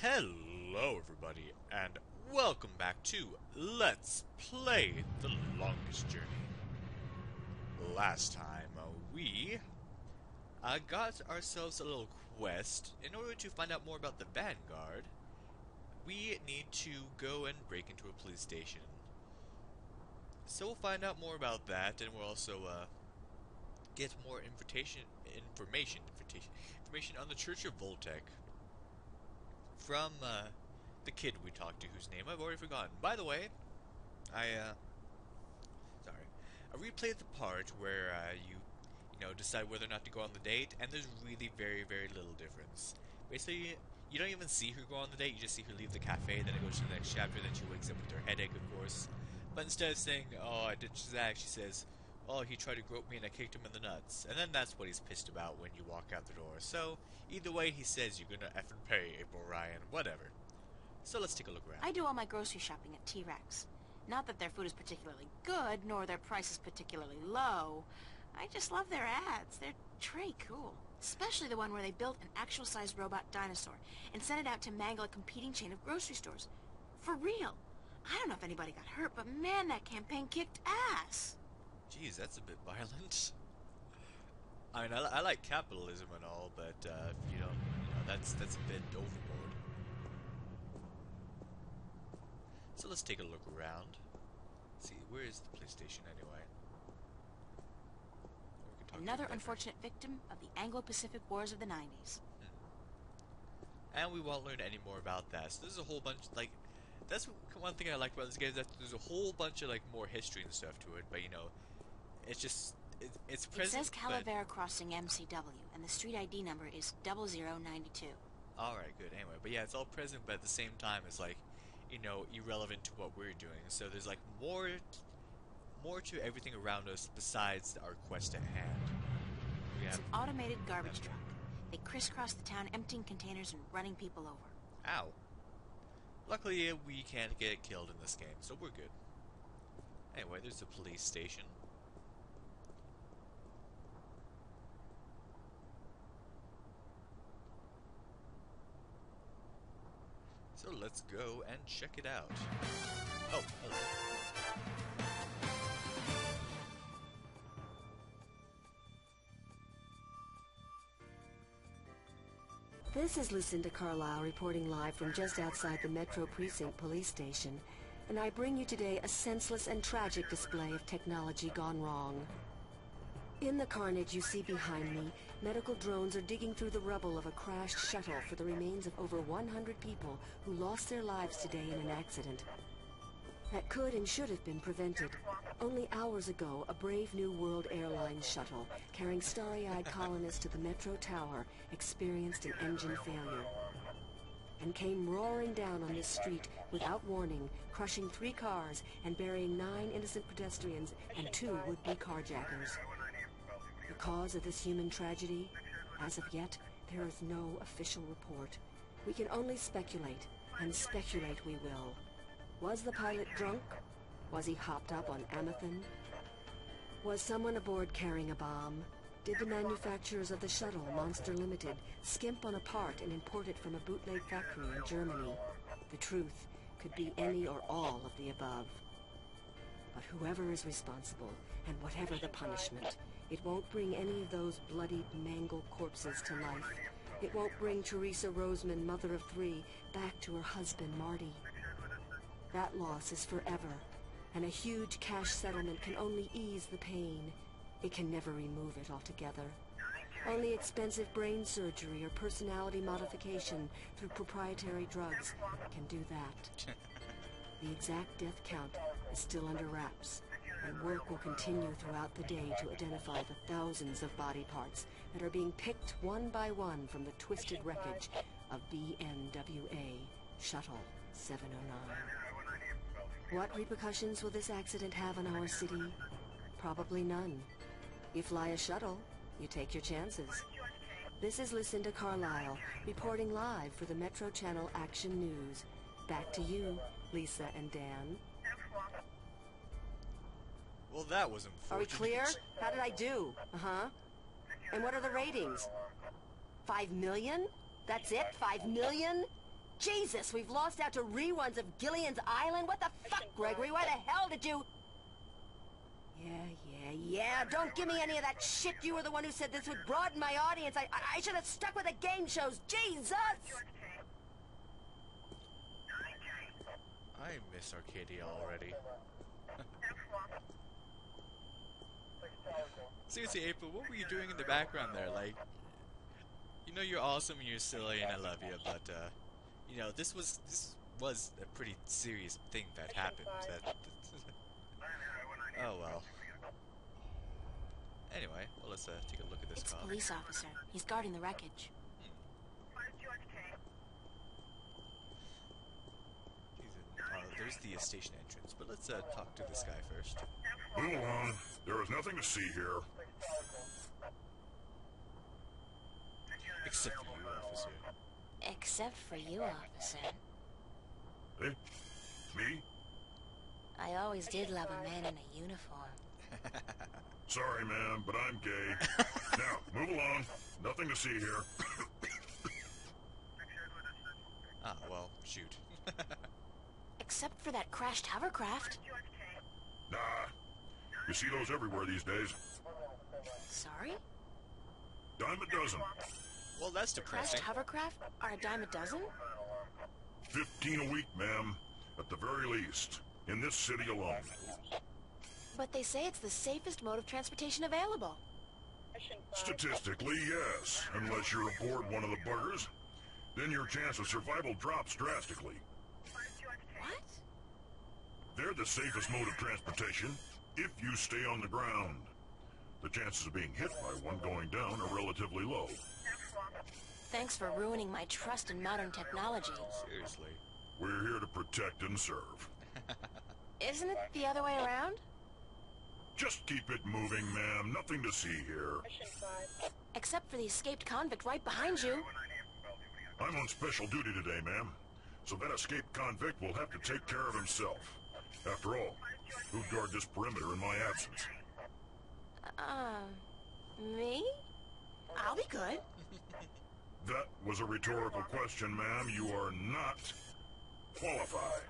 Hello everybody, and welcome back to Let's Play The Longest Journey. Last time, we got ourselves a little quest. In order to find out more about the Vanguard, we need to go and break into a police station. So we'll find out more about that, and we'll also get more information on the Church of Voltec from the kid we talked to, whose name I've already forgotten. By the way, I replayed the part where you decide whether or not to go on the date, and there's really very little difference. Basically, you don't even see her go on the date, you just see her leave the cafe, then it goes to the next chapter, then she wakes up with her headache, of course. But instead of saying, oh, I did Shazak, she says, oh, he tried to grope me and I kicked him in the nuts. And then that's what he's pissed about when you walk out the door. So, either way, he says you're gonna effing pay, April Ryan, whatever. So let's take a look around. I do all my grocery shopping at T-Rex. Not that their food is particularly good, nor their prices particularly low. I just love their ads. They're très cool. Especially the one where they built an actual-sized robot dinosaur and sent it out to mangle a competing chain of grocery stores. For real. I don't know if anybody got hurt, but man, that campaign kicked ass. Jeez, that's a bit violent. I mean, I like capitalism and all, but if you don't, that's a bit overboard. So let's take a look around. Let's see, where is the police station anyway? Another unfortunate victim of the Anglo-Pacific Wars of the 90s. And we won't learn any more about that. So there's a whole bunch, like, that's one thing I like about this game, is that there's a whole bunch of, like, more history and stuff to it, but, it's just, it's present. It says Calavera Crossing MCW, and the street ID number is 0092. Alright, good, anyway, but yeah, it's all present, but at the same time, it's, like, irrelevant to what we're doing, so there's, like, more to everything around us besides our quest at hand. It's an automated garbage truck. They crisscross the town emptying containers and running people over. Ow. Luckily, we can't get killed in this game, so we're good. Anyway, there's the police station. So let's go and check it out. Oh, hello. This is Lucinda Carlisle reporting live from just outside the Metro Precinct Police Station, and I bring you today a senseless and tragic display of technology gone wrong. In the carnage you see behind me, medical drones are digging through the rubble of a crashed shuttle for the remains of over 100 people who lost their lives today in an accident that could and should have been prevented. Only hours ago, a brave New World Airlines shuttle carrying starry-eyed colonists to the Metro Tower experienced an engine failure and came roaring down on this street without warning, crushing 3 cars and burying 9 innocent pedestrians and 2 would-be carjackers. The cause of this human tragedy? As of yet, there is no official report. We can only speculate, and speculate we will. Was the pilot drunk? Was he hopped up on Amethyst? Was someone aboard carrying a bomb? Did the manufacturers of the shuttle, Monster Limited, skimp on a part and import it from a bootleg factory in Germany? The truth could be any or all of the above. But whoever is responsible, and whatever the punishment, it won't bring any of those bloodied, mangled corpses to life. It won't bring Teresa Roseman, mother of 3, back to her husband, Marty. That loss is forever, and a huge cash settlement can only ease the pain. It can never remove it altogether. Only expensive brain surgery or personality modification through proprietary drugs can do that. The exact death count is still under wraps, and work will continue throughout the day to identify the thousands of body parts that are being picked one by one from the twisted wreckage of BNWA Shuttle 709. What repercussions will this accident have on our city? Probably none. You fly a shuttle, you take your chances. This is Lucinda Carlisle, reporting live for the Metro Channel Action News. Back to you, Lisa and Dan. Well, that was unfortunate. Are we clear? How did I do? Uh-huh. And what are the ratings? 5 million? That's it? 5 million? Jesus, we've lost out to reruns of Gillian's Island? What the fuck, Gregory? Why the hell did you... Yeah. Don't give me any of that shit. You were the one who said this would broaden my audience. I should have stuck with the game shows. Jesus! I miss Arcadia already. Seriously, April, what were you doing in the background there? Like, you know you're awesome and you're silly and I love you, but, you know, this was a pretty serious thing that happened. Oh, well. Anyway, well, let's take a look at this It's a car. police officer. He's guarding the wreckage. There's the station entrance, but let's talk to this guy first. Move along. There is nothing to see here. Except for you, officer. Except for you, officer. Eh? Me? I always did love a man in a uniform. Sorry, ma'am, but I'm gay. Now, move along. Nothing to see here. Ah, well, shoot. Except for that crashed hovercraft. Nah. You see those everywhere these days. Sorry? Dime a dozen. Well, that's Crashed depressing. hovercraft are a dime a dozen? 15 a week, ma'am. At the very least. In this city alone. But they say it's the safest mode of transportation available. Statistically, yes. Unless you're aboard one of the buggers. Then your chance of survival drops drastically. What? They're the safest mode of transportation if you stay on the ground. The chances of being hit by one going down are relatively low. Thanks for ruining my trust in modern technology. Seriously. We're here to protect and serve. Isn't it the other way around? Just keep it moving, ma'am. Nothing to see here. Except for the escaped convict right behind you. I'm on special duty today, ma'am. So that escaped convict will have to take care of himself. After all, who'd guard this perimeter in my absence? Me? I'll be good. That was a rhetorical question, ma'am. You are not qualified.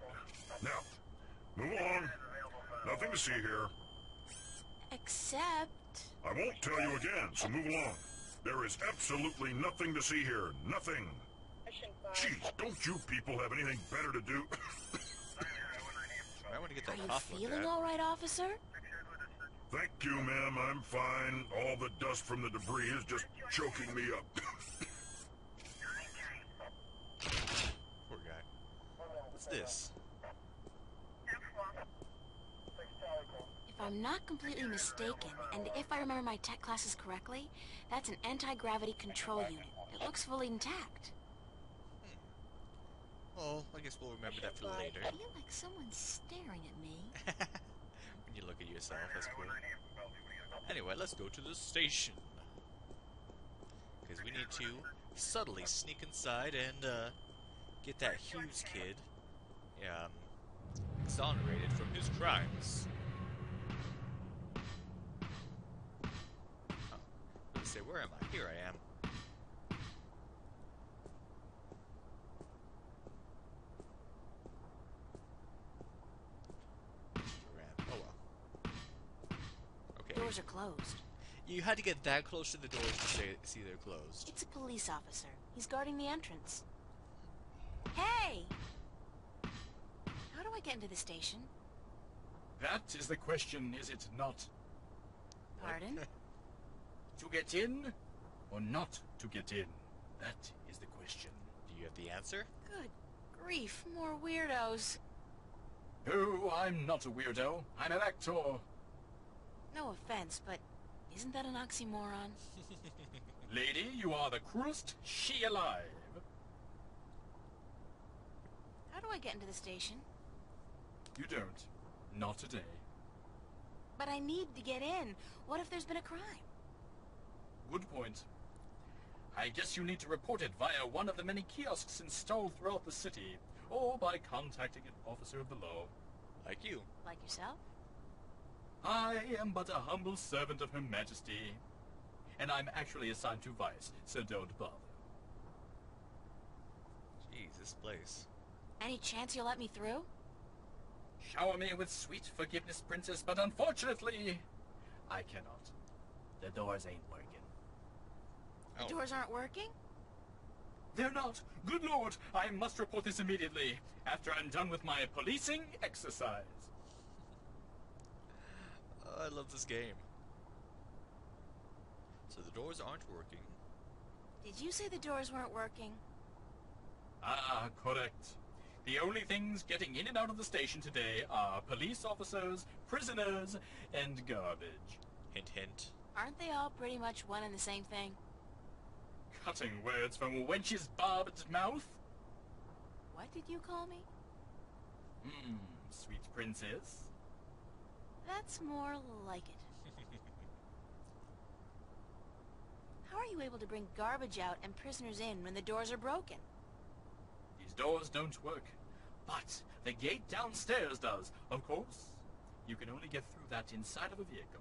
Now, move along. Nothing to see here. Except... I won't tell you again, so move along. There is absolutely nothing to see here. Nothing. Jeez, don't you people have anything better to do? I want to get Are that you cough looked feeling at. all right, officer? Thank you, ma'am. I'm fine. All the dust from the debris is just choking me up. Poor guy. What's this? If I'm not completely mistaken, and if I remember my tech classes correctly, that's an anti-gravity control unit. It looks fully intact. Well, I guess we'll remember that for later. I feel like someone's staring at me. When you look at yourself, that's cool. Anyway, let's go to the station. Because we need to subtly sneak inside and get that Hughes kid exonerated from his crimes. Oh, let's say, where am I? Here I am. Oh well. Okay. Doors are closed. You had to get that close to the doors to see they're closed. It's a police officer. He's guarding the entrance. Hey! How do I get into the station? That is the question, is it not? Pardon? To get in or not to get in? That is the question. Do you have the answer? Good grief, more weirdos. Oh, I'm not a weirdo. I'm an actor. No offense, but isn't that an oxymoron? Lady, you are the cruelest she alive. How do I get into the station? You don't. Not today. But I need to get in. What if there's been a crime? Good point. I guess you need to report it via one of the many kiosks installed throughout the city, or by contacting an officer of the law. Like you. Like yourself? I am but a humble servant of Her Majesty, and I'm actually assigned to Vice, so don't bother. Jeez, this place. Any chance you'll let me through? Shower me with sweet forgiveness, princess, but unfortunately, I cannot. The doors ain't working. The Oh. doors aren't working? They're not. Good lord, I must report this immediately, after I'm done with my policing exercise. Oh, I love this game. So the doors aren't working. Did you say the doors weren't working? Ah, correct. The only things getting in and out of the station today are police officers, prisoners, and garbage. Hint, hint. Aren't they all pretty much one and the same thing? Cutting words from a wench's barbed mouth? What did you call me? Sweet princess. That's more like it. How are you able to bring garbage out and prisoners in when the doors are broken? These doors don't work, but the gate downstairs does. Of course, you can only get through that inside of a vehicle.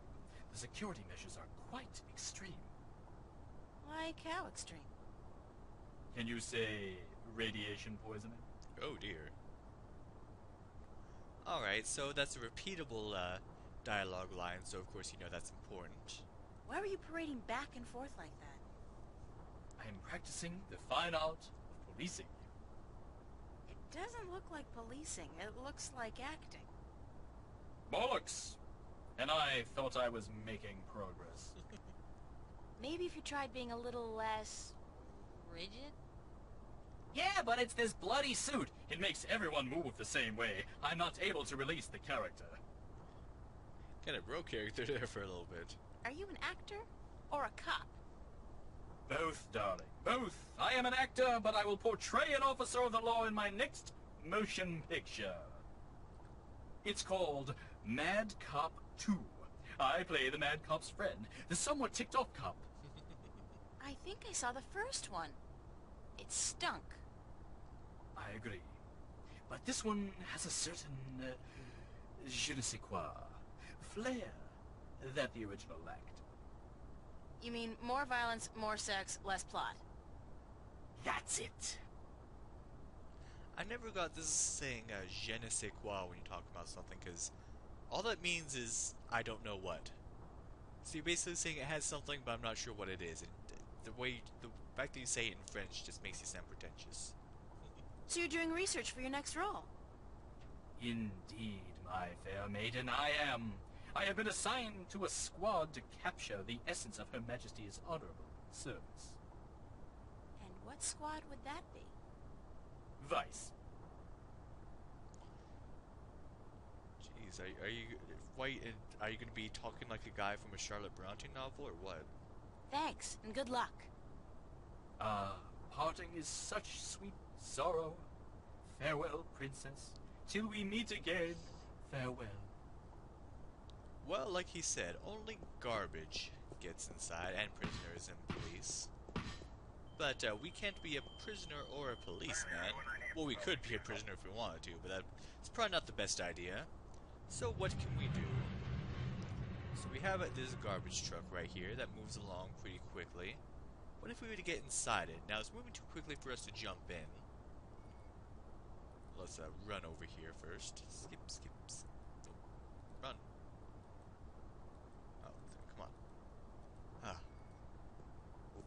The security measures are quite extreme. Like how extreme? Can you say radiation poisoning? Oh dear. Alright, so that's a repeatable dialogue line, so of course you know that's important. Why were you parading back and forth like that? I am practicing the fine art of policing. It doesn't look like policing. It looks like acting. Bollocks! And I thought I was making progress. Maybe if you tried being a little less... rigid? Yeah, but it's this bloody suit. It makes everyone move the same way. I'm not able to release the character. Kind of broke character there for a little bit. Are you an actor? Or a cop? Both, darling, both. I am an actor, but I will portray an officer of the law in my next motion picture. It's called Mad Cop 2. I play the Mad Cop's friend, the somewhat ticked-off cop. I think I saw the first one. It stunk. I agree. But this one has a certain, je ne sais quoi, flair that the original lacked. You mean more violence, more sex, less plot? That's it. I never got this saying je ne sais quoi when you talk about something, because all that means is I don't know what. So you're basically saying it has something, but I'm not sure what it is. And the fact that you say it in French just makes you sound pretentious. So you're doing research for your next role? Indeed, my fair maiden, I am. I have been assigned to a squad to capture the essence of Her Majesty's honorable service. And what squad would that be? Vice. Jeez, are you white and are you going to be talking like a guy from a Charlotte Bronte novel or what? Thanks, and good luck. Parting is such sweet sorrow. Farewell, princess. Till we meet again, farewell. Well, like he said, only garbage gets inside, and prisoners and police. But we can't be a prisoner or a policeman. Well, we could be a prisoner if we wanted to, but that's probably not the best idea. So what can we do? So we have this garbage truck right here that moves along pretty quickly. What if we were to get inside it? Now it's moving too quickly for us to jump in. Let's run over here first. Skip, skip, skip. Oh, run. Oh, come on. Ah.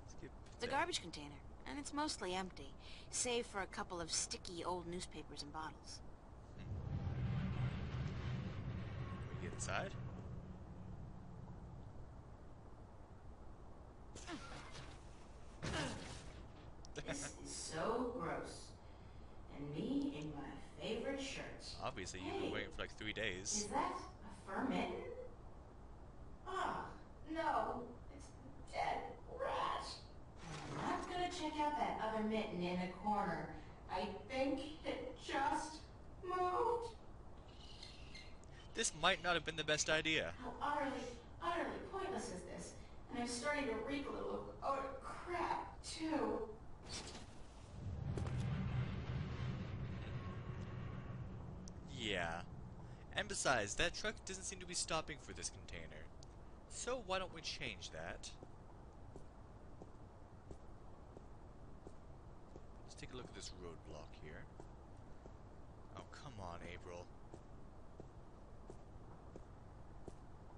Skip. It's a there. garbage container, and it's mostly empty, save for a couple of sticky old newspapers and bottles. Can we get inside? This is so gross. And me in my favorite shirts. Obviously, you've been waiting for like 3 days. Is that a fur mitten? Ah, no. It's a dead rat. I'm not gonna check out that other mitten in the corner. I think it just moved. This might not have been the best idea. How utterly pointless is this? And I'm starting to reek a little of crap, too. Yeah. And besides, that truck doesn't seem to be stopping for this container. So why don't we change that? Just take a look at this roadblock here. Oh, come on, April.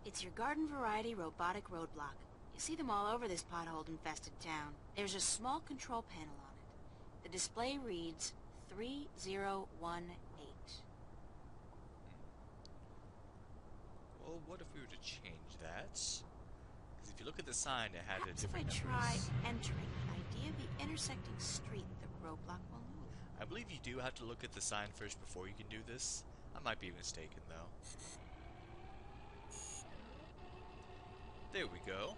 It's your garden variety robotic roadblock. You see them all over this pothole-infested town. There's a small control panel on it. The display reads 3018. Well, what if we were to change that? Because if you look at the sign, it had a Perhaps if I different try numbers. entering the idea of the intersecting street, the roadblock will move. I believe you do have to look at the sign first before you can do this. I might be mistaken, though. There we go.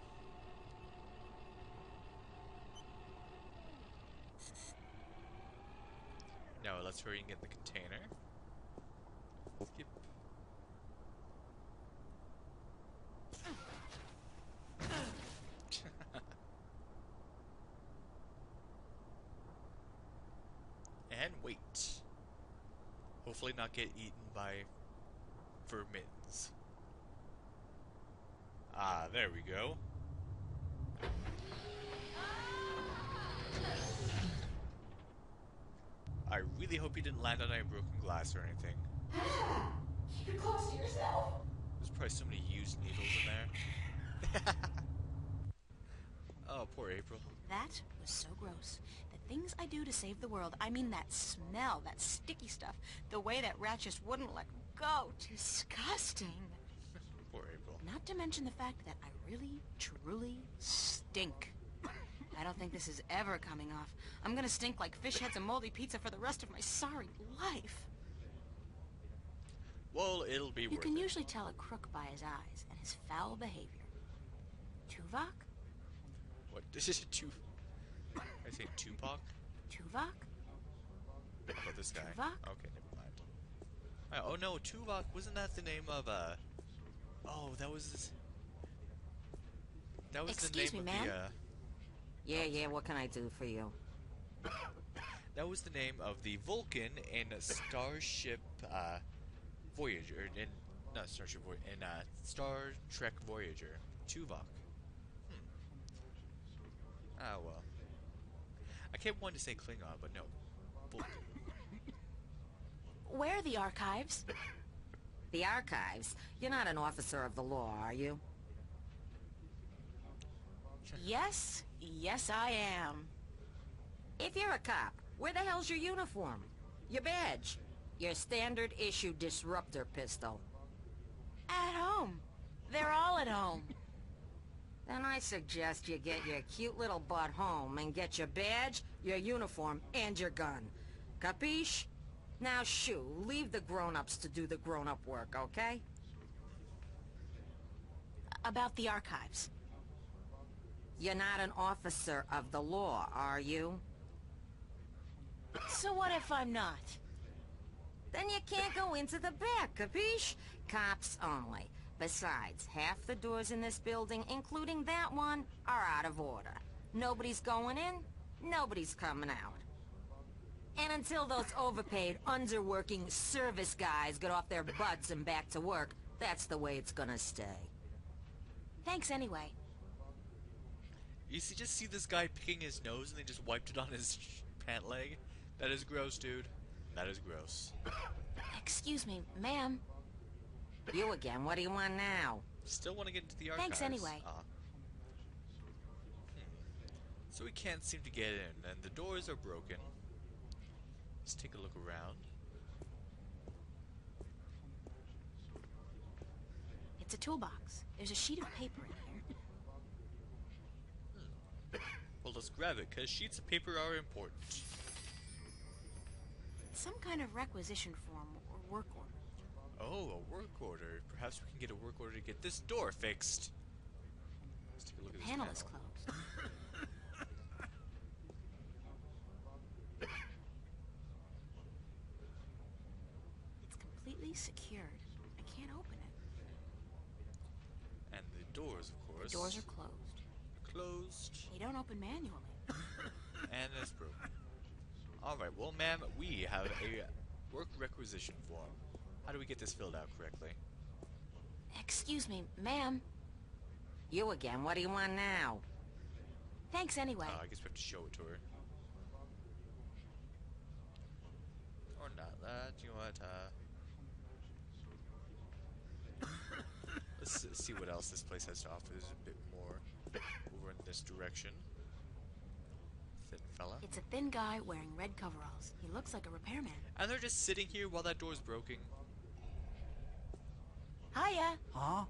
Now let's hurry and get the container. Skip. And wait. Hopefully not get eaten by vermins. Ah, there we go. I really hope you didn't land on any broken glass or anything. Keep it close to yourself. There's probably so many used needles in there. Oh, poor April. That was so gross. The things I do to save the world, I mean that smell, that sticky stuff, the way that rat just wouldn't let go. Disgusting. Poor April. Not to mention the fact that I really, truly stink. I don't think this is ever coming off. I'm gonna stink like fish heads and moldy pizza for the rest of my sorry life. Well, it'll be You worth can it. usually tell a crook by his eyes and his foul behavior. Tuvok? What? This is I say Tupac? Tuvok? How about this guy? Tuvok? Okay, never mind. Oh no, Tuvok, wasn't that the name of, Oh, that was... That was Excuse the name me, of ma'am? Yeah, what can I do for you? That was the name of the Vulcan in Starship, Voyager, not Starship Voyager, in, Star Trek Voyager. Tuvok. Ah, well. I kept wanting to say Klingon, but no. Vulcan. Where are the archives? The archives? You're not an officer of the law, are you? Yes, I am. If you're a cop, where the hell's your uniform? Your badge? Your standard issue disruptor pistol? At home. They're all at home. Then I suggest you get your cute little butt home and get your badge, your uniform, and your gun. Capiche? Now shoo, leave the grown-ups to do the grown-up work, okay? About the archives. You're not an officer of the law, are you? So what if I'm not? Then you can't go into the back, capiche? Cops only. Besides, half the doors in this building, including that one, are out of order. Nobody's going in, nobody's coming out. And until those overpaid, underworking service guys get off their butts and back to work, that's the way it's gonna stay. Thanks anyway. You just see this guy picking his nose and they just wiped it on his pant leg? That is gross, dude. That is gross. Excuse me, ma'am. You again, what do you want now? Still want to get into the archives. Thanks anyway. So we can't seem to get in, and the doors are broken. Let's take a look around. It's a toolbox. There's a sheet of paper in here. Well, let's grab it, because sheets of paper are important. Some kind of requisition form or work order. Oh, a work order. Perhaps we can get a work order to get this door fixed. Let's take a look at this Panel panel. is closed. It's completely secured. I can't open it. And the doors, of course. The doors are closed. closed. They don't open manually. And it's broken. Alright, well, ma'am, we have a work requisition form. How do we get this filled out correctly? Excuse me, ma'am. You again, what do you want now? Thanks anyway. I guess we have to show it to her. not that. You know what? Let's see what else this place has to offer. There's a bit more over in this direction. Thin fella. It's a thin guy wearing red coveralls. He looks like a repairman. And they're just sitting here while that door's broken. Hiya! Huh?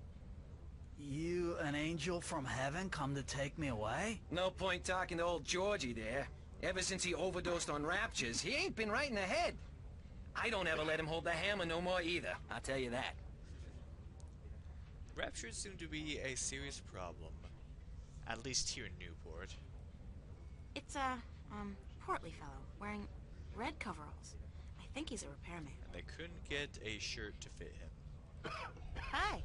You an angel from heaven come to take me away? No point talking to old Georgie there. Ever since he overdosed on raptures, he ain't been right in the head. I don't ever let him hold the hammer no more either, I'll tell you that. Raptures seem to be a serious problem. At least here in Newport. It's a, portly fellow wearing red coveralls. I think he's a repairman. And they couldn't get a shirt to fit him. Hi!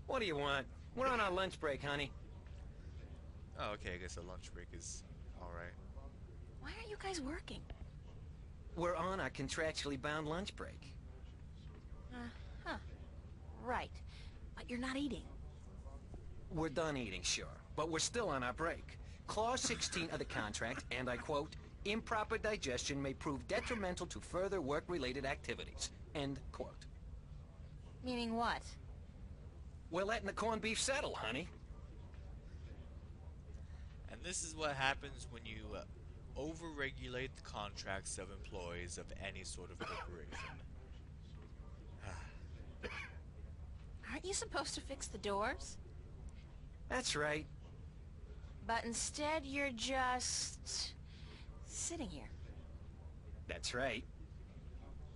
What do you want? We're on our lunch break, honey. Oh, okay, I guess a lunch break is alright. Why aren't you guys working? We're on our contractually bound lunch break. Huh. Right. But you're not eating. We're done eating, sure, but we're still on our break. Clause 16 of the contract, and I quote, improper digestion may prove detrimental to further work-related activities. End quote. Meaning what? We're letting the corned beef settle, honey. And this is what happens when you overregulate the contracts of employees of any sort of corporation. Aren't you supposed to fix the doors? That's right. But instead you're just sitting here. That's right.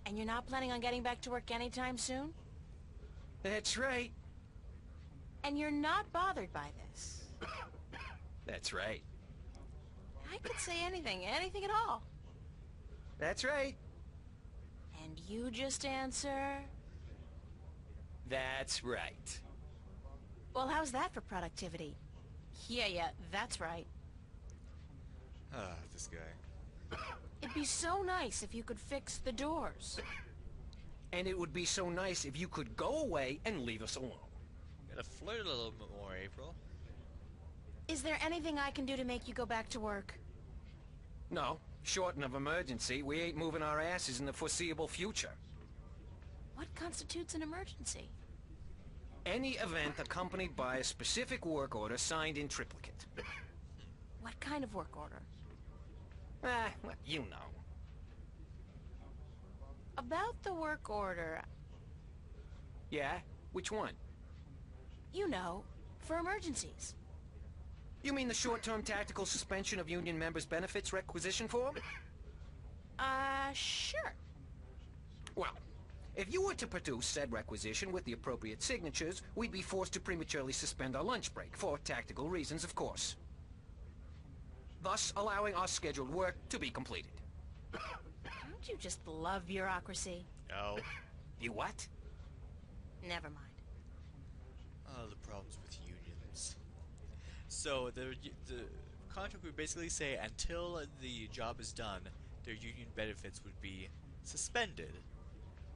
And you're not planning on getting back to work anytime soon? That's right. And you're not bothered by this? That's right. I could say anything at all. That's right. And you just answer... That's right. Well, how's that for productivity? Yeah, that's right. This guy. It'd be so nice if you could fix the doors. And it would be so nice if you could go away and leave us alone. Gotta flirt a little bit more, April. Is there anything I can do to make you go back to work? No, short of emergency, we ain't moving our asses in the foreseeable future. What constitutes an emergency? Any event accompanied by a specific work order signed in triplicate. What kind of work order? Well, you know. About the work order, Yeah? Which one? you know, for emergencies. You mean the short-term tactical suspension of union members' benefits requisition form? Sure. Well, if you were to produce said requisition with the appropriate signatures, we'd be forced to prematurely suspend our lunch break, for tactical reasons, of course. Thus, allowing our scheduled work to be completed. Don't you just love bureaucracy? No. You what? Never mind. Oh, the problems with unions. So, the contract would basically say until the job is done, their union benefits would be suspended.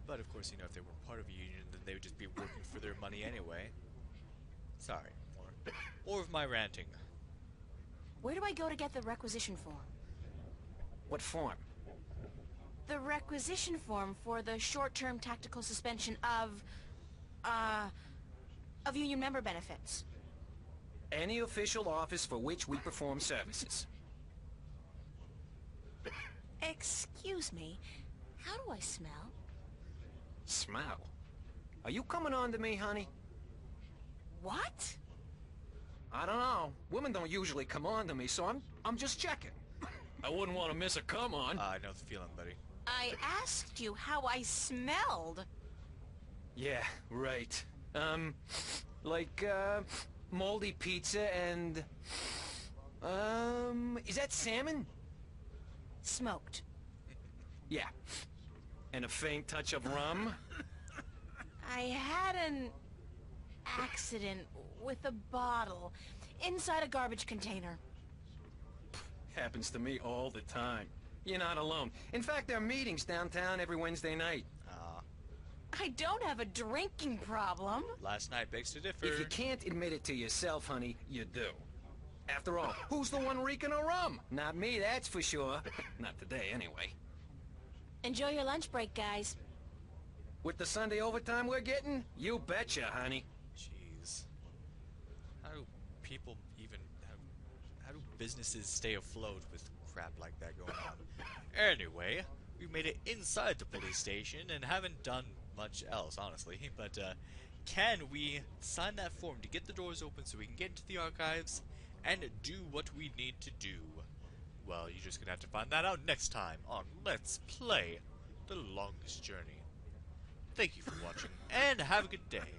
But of course, you know, if they weren't part of a union, then they would just be working for their money anyway. Sorry, more of my ranting. Where do I go to get the requisition form? What form? The requisition form for the short-term tactical suspension of union member benefits. Any official office for which we perform services. Excuse me, how do I smell? Smell? Are you coming on to me, honey? What? I don't know. Women don't usually come on to me, so I'm just checking. I wouldn't want to miss a come on. I know the feeling, buddy. I asked you how I smelled. Yeah, right. Like, moldy pizza and... is that salmon? Smoked. Yeah. And a faint touch of rum? I had an accident with a bottle inside a garbage container. Happens to me all the time. You're not alone. In fact, there are meetings downtown every Wednesday night. I don't have a drinking problem. Last night begs to differ. If you can't admit it to yourself, honey, you do. After all, who's the one reeking of rum? Not me, that's for sure. Not today, anyway. Enjoy your lunch break, guys. With the Sunday overtime we're getting? You betcha, honey. Jeez. How do people even... How do businesses stay afloat with crap like that going on? Anyway, we made it inside the police station and haven't done much else, honestly. But, can we sign that form to get the doors open so we can get into the archives and do what we need to do? Well, you're just gonna have to find that out next time on Let's Play The Longest Journey. Thank you for watching, and have a good day.